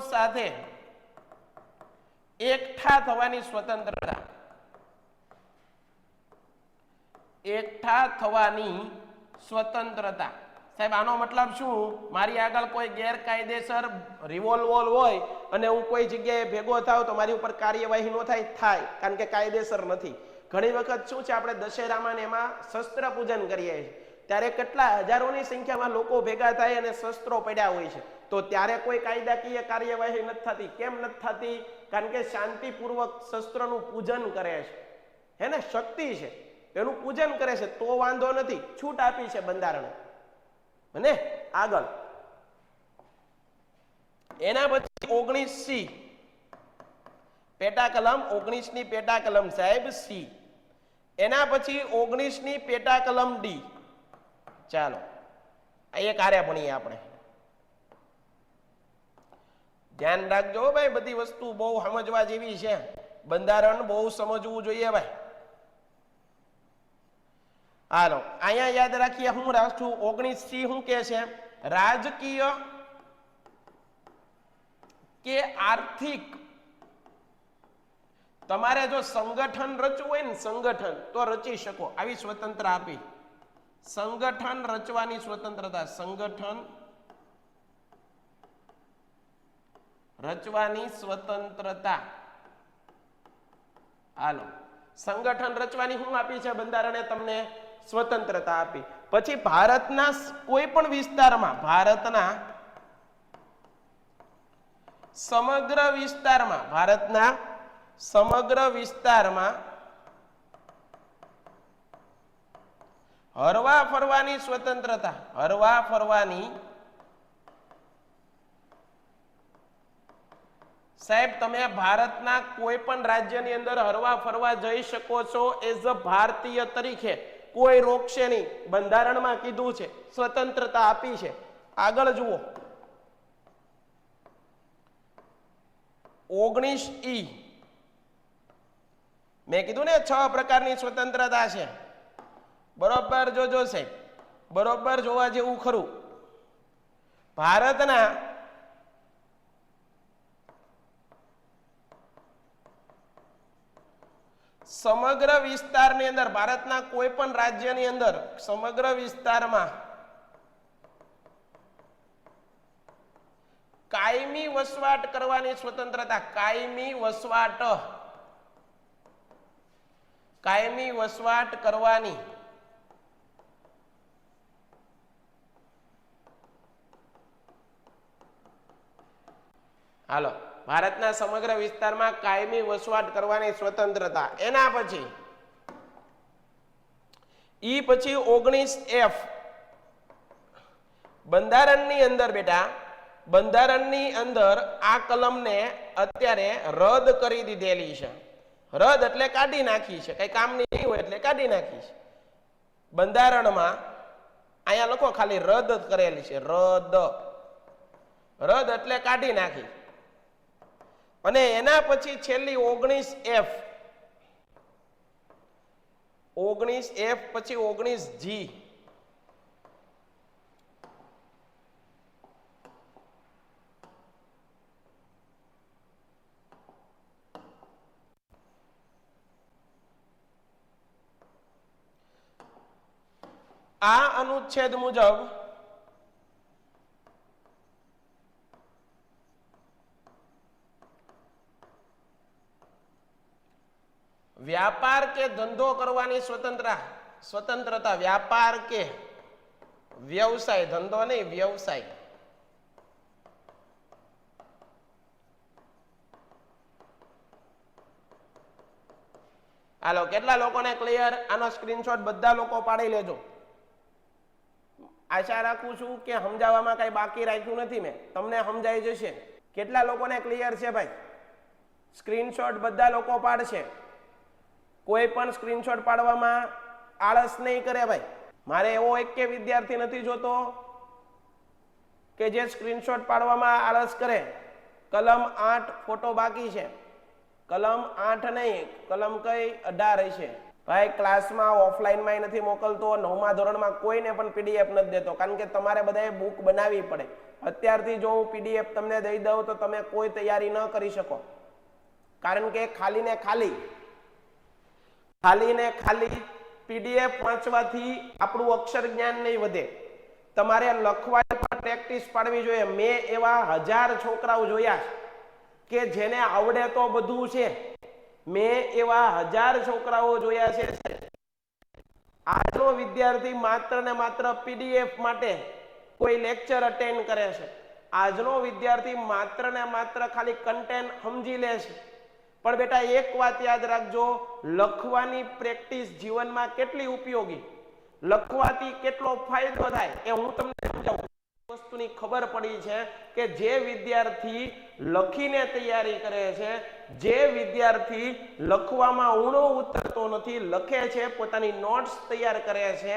સાથે એકઠા થવાની સ્વતંત્રતા. એકઠા થવાની સ્વતંત્રતા. સાહેબ આનો મતલબ શું? મારી આગળ કોઈ ગેરકાયદેસર રિવોલ્વર હોય અને હું કોઈ જગ્યાએ ભેગો થાવ તો મારી ઉપર કાર્યવાહી ન થાય, કારણ કે કાયદેસર નથી. ઘણી વખત શું છે, આપણે દશેરામાં એમાં શસ્ત્ર પૂજન કરીએ છીએ, ત્યારે કેટલા હજારોની સંખ્યામાં લોકો ભેગા થાય અને શસ્ત્રો પડ્યા હોય છે, તો ત્યારે કોઈ કાયદાકીય કાર્યવાહી નથી થતી. કેમ નથી થતી? કારણ કે શાંતિપૂર્વક શસ્ત્રનું પૂજન કરે છે, હે ને, શક્તિ છે, એનું પૂજન કરે છે, તો વાંધો નથી. છૂટ આપી છે બંધારણે. અને આગળ એના પછી 19C, પેટા કલમ 19 ની પેટા કલમ સાહેબ સી. એના પછી 19 ની પેટા કલમ ડી. ચાલો આ એક આરે ભણીએ આપણે. ધ્યાન રાખજો ભાઈ, બધી વસ્તુ બહુ સમજવા જેવી છે. બંધારણ બહુ સમજવું જોઈએ ભાઈ. હાલો અહીંયા યાદ રાખીએ. હું રાખું 19C શું કે છે? રાજકીય કે આર્થિક, તમારે જો સંગઠન રચવું હોય ને, સંગઠન તો રચી શકો, આવી સ્વતંત્ર આપી. સંગઠન રચવાની સ્વતંત્રતા, સંગઠન રચવાની સ્વતંત્રતા. હાલો સંગઠન રચવાની શું આપી છે બંધારણે? તમને સ્વતંત્રતા આપી. પછી ભારતના કોઈ પણ વિસ્તારમાં, ભારતના સમગ્ર વિસ્તારમાં, ભારતના સમગ્ર વિસ્તારમાં હરવા ફરવાની સ્વતંત્રતા. હરવા ફરવાની. સાહેબ તમે ભારતના કોઈ પણ રાજ્યની અંદર હરવા ફરવા જઈ શકો છો એઝ અ ભારતીય તરીકે, કોઈ રોકશે નહીં. બંધારણમાં કીધું છે, સ્વતંત્રતા આપી છે. આગળ જુઓ 19E. મેં કીધું ને 6 પ્રકારની સ્વતંત્રતા છે. બરોબર જોજો સાહેબ, બરોબર જોવા જેવું ખરું. ભારતના સમગ્ર વિસ્તારની અંદર, ભારતના કોઈ પણ રાજ્યની અંદર સમગ્ર વિસ્તારમાં કાયમી વસવાટ કરવાની સ્વતંત્રતા. કાયમી વસવાટ, કાયમી વસવાટ કરવાની. હાલો ભારતના સમગ્ર વિસ્તારમાં કાયમી વસવાટ કરવાની સ્વતંત્રતા. એના પછી ઈ પછી 19F. બંધારણની અંદર બેટા, બંધારણની અંદર આ કલમને અત્યારે રદ કરી દીધેલી છે. રદ એટલે કાઢી નાખી છે, કઈ કામ નહીં હોય એટલે કાઢી નાખી છે. બંધારણમાં અહીંયા લખો ખાલી રદ કરેલી છે. રદ, રદ એટલે કાઢી નાખી. અને એના પછી છેલ્લી 19F. 19F પછી 19G. આ અનુચ્છેદ મુજબ વ્યાપાર કે ધંધો કરવાની સ્વતંત્રતા, વ્યાપાર કે વ્યવસાય, ધંધો નહીં વ્યવસાય, હાલો કેટલા લોકોને ક્લિયર? આનો સ્ક્રીનશોટ બધા લોકો પાડી લેજો. આશા રાખું છું કે સમજાવવામાં કઈ બાકી રાખ્યું નથી મેં, તમને સમજાઈ જશે. કેટલા લોકોને ક્લિયર છે ભાઈ? સ્ક્રીનશોટ બધા લોકો પાડશે. કોઈ પણ સ્ક્રીનશોટ પાડવામાં આળસ નહીં કરે ભાઈ. મારે એવો એક કે વિદ્યાર્થી નથી જોતો કે જે સ્ક્રીનશોટ પાડવામાં આળસ કરે. કલમ 8 ફોટો બાકી છે. કલમ 8 નહીં, કલમ કઈ 18 હશે ભાઈ. ક્લાસમાં ઓફલાઈનમાં નથી મોકલતો, 9મા ધોરણમાં કોઈને પણ પીડીએફ નથી દેતો, કારણ કે તમારે બધાએ બુક બનાવવી પડે. અત્યારથી જો હું પીડીએફ તમને દઈ દઉં તો તમે કોઈ તૈયારી ન કરી શકો, કારણ કે ખાલી ને ખાલી પીડીએફ વાંચવાથી આપણું અક્ષર જ્ઞાન નહીં વધે. તમારે લખવાની પણ પ્રેક્ટિસ પાડવી જોઈએ. મેં એવા 1000 છોકરાઓ જોયા કે જેને આવડે તો બધું છે. મેં એવા 1000 છોકરાઓ જોયા છે. આજનો વિદ્યાર્થી માત્ર ને માત્ર પીડીએફ માટે કોઈ લેક્ચર અટેન્ડ કરે છે. આજનો વિદ્યાર્થી માત્ર ને માત્ર ખાલી કન્ટેન્ટ સમજી લે છે. પણ બેટા એક વાત યાદ રાખજો, લખવાની પ્રેક્ટિસ જીવનમાં કેટલી ઉપયોગી, લખવાથી કેટલો ફાયદો થાય એ હું તમને સમજાવું. વસ્તુની ખબર પડી છે કે જે વિદ્યાર્થી લખીને તૈયારી કરે છે, જે વિદ્યાર્થી લખવામાં ઊણો ઉતરતો નથી, લખે છે, પોતાની નોટ્સ તૈયાર કરે છે,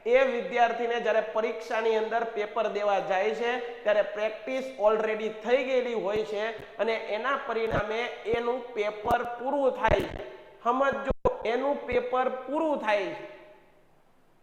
એ વિદ્યાર્થીને જ્યારે પરીક્ષાની અંદર પેપર દેવા જાય છે ત્યારે પ્રેક્ટિસ ઓલરેડી થઈ ગયેલી હોય છે અને એના પરિણામે એનું પેપર પૂરું થાય છે. સમજો, એનું પેપર પૂરું થાય છે.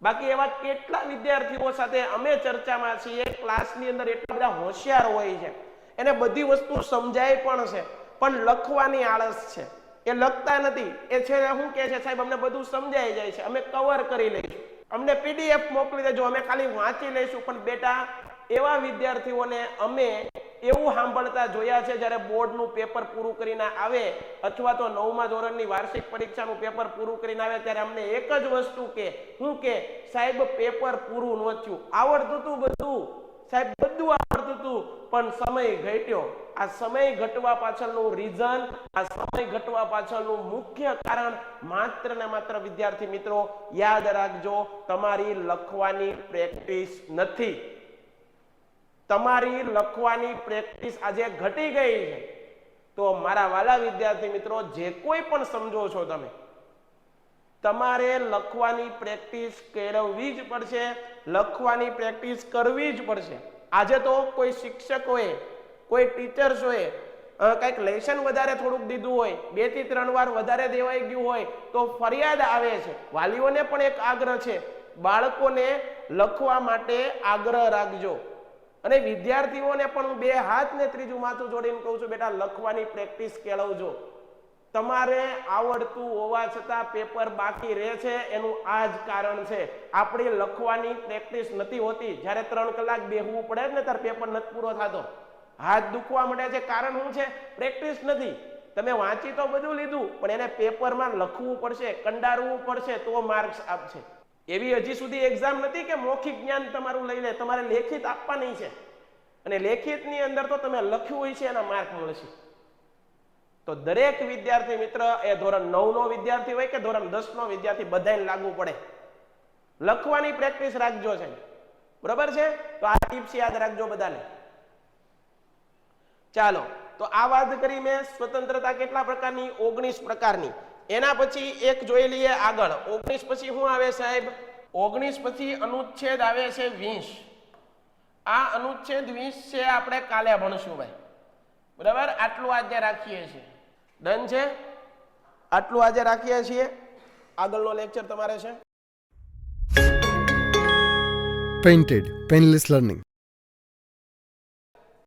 બાકી એવા કેટલા વિદ્યાર્થીઓ સાથે અમે ચર્ચામાં છીએ, ક્લાસની અંદર એટલા બધા હોશિયાર હોય છે, એને બધી વસ્તુ સમજાય પણ છે, પણ લખવાની આળસ છે, એ લખતા નથી. એ છે શું કહે છે, સાહેબ અમને બધું સમજાઈ જાય છે, અમે કવર કરી લઈશું, અમને પીડીએફ મોકલી દેજો, અમે ખાલી વાંચી લઈશું. પણ બેટા એવા વિદ્યાર્થીઓને અમે એવું સાંભળતા જોયા છે, જ્યારે બોર્ડનું પેપર પૂરું કરીને આવે અથવા તો 9મા ધોરણની વાર્ષિક પરીક્ષાનું પેપર પૂરું કરીને આવે ત્યારે અમને એક જ વસ્તુ કે હું કે સાહેબ પેપર પૂરું ન થયું, આવડતું હતું બધું સાહેબ, બધું આવડતું હતું પણ સમય ઘટ્યો. આ સમય ઘટવા પાછળનું રીઝન, આ સમય ઘટવા પાછળનું મુખ્ય કારણ માત્ર ને માત્ર વિદ્યાર્થી મિત્રો યાદ રાખજો, તમારી લખવાની પ્રેક્ટિસ નથી. તમારી લખવાની પ્રેક્ટિસ આજે ઘટી ગઈ છે. તો મારા વાલા વિદ્યાર્થી મિત્રો, જે કોઈ પણ સમજો છો તમે, તમારે લખવાની પ્રેક્ટિસ કેળવવી જ પડશે, લખવાની પ્રેક્ટિસ કરવી જ પડશે. આજે તો કોઈ શિક્ષકોએ, કોઈ ટીચર્સોએ કંઈક લેસન વધારે થોડુંક દીધું હોય, 2 થી 3 વાર વધારે દેવાઈ ગયું હોય તો ફરિયાદ આવે છે. વાલીઓને પણ એક આગ્રહ છે, બાળકોને લખવા માટે આગ્રહ રાખજો. અને વિદ્યાર્થીઓને પણ હું 2 હાથ ને ત્રીજું માથું જોડીને કહું છું, બેટા લખવાની પ્રેક્ટિસ કેળવજો. તમારે આવડતું હોવા છતાં પેપર બાકી રહે છે, એનું આ જ કારણ છે. આપણી લખવાની પ્રેક્ટિસ નથી હોતી. જ્યારે 3 કલાક બેહવું પડે ને ત્યારે પેપર નથી પૂરો થતો, હાથ દુખવા મળે છે. કારણ શું છે? પ્રેક્ટિસ નથી. તમે વાંચી તો બધું લીધું, પણ એને પેપરમાં લખવું પડશે, કંડારવું પડશે તો માર્ક્સ આપશે. એવી હજી સુધી એક્ઝામ નથી કે મૌખિક જ્ઞાન તમારું લઈ લે, તમારે લેખિત આપવાની છે અને લેખિતની અંદર તો તમે લખ્યું હોય છે એના માર્ક મળશે. તો દરેક વિદ્યાર્થી મિત્ર, એ ધોરણ 9 નો વિદ્યાર્થી હોય કે ધોરણ 10 નો વિદ્યાર્થી, બધાને લાગુ પડે. લખવાની પ્રેક્ટિસ રાખજો છે, બરાબર છે? તો આ ટિપ્સ યાદ રાખજો બધાને. ચાલો, તો આ વાત કરી મેં સ્વતંત્રતા કેટલા પ્રકારની? 19 પ્રકારની. એના પછી એક જોઈ લઈએ આગળ. 19 પછી શું આવે સાહેબ? 19 પછી અનુચ્છેદ આવે છે 20. આ અનુચ્છેદ 20 છે, આપણે કાલે ભણશું ભાઈ, બરાબર? આટલું આજે રાખીએ છીએ. ડન છે? આટલું આજે રાખીએ છીએ. આગળનો લેક્ચર તમારે છે Painted Painless Learning.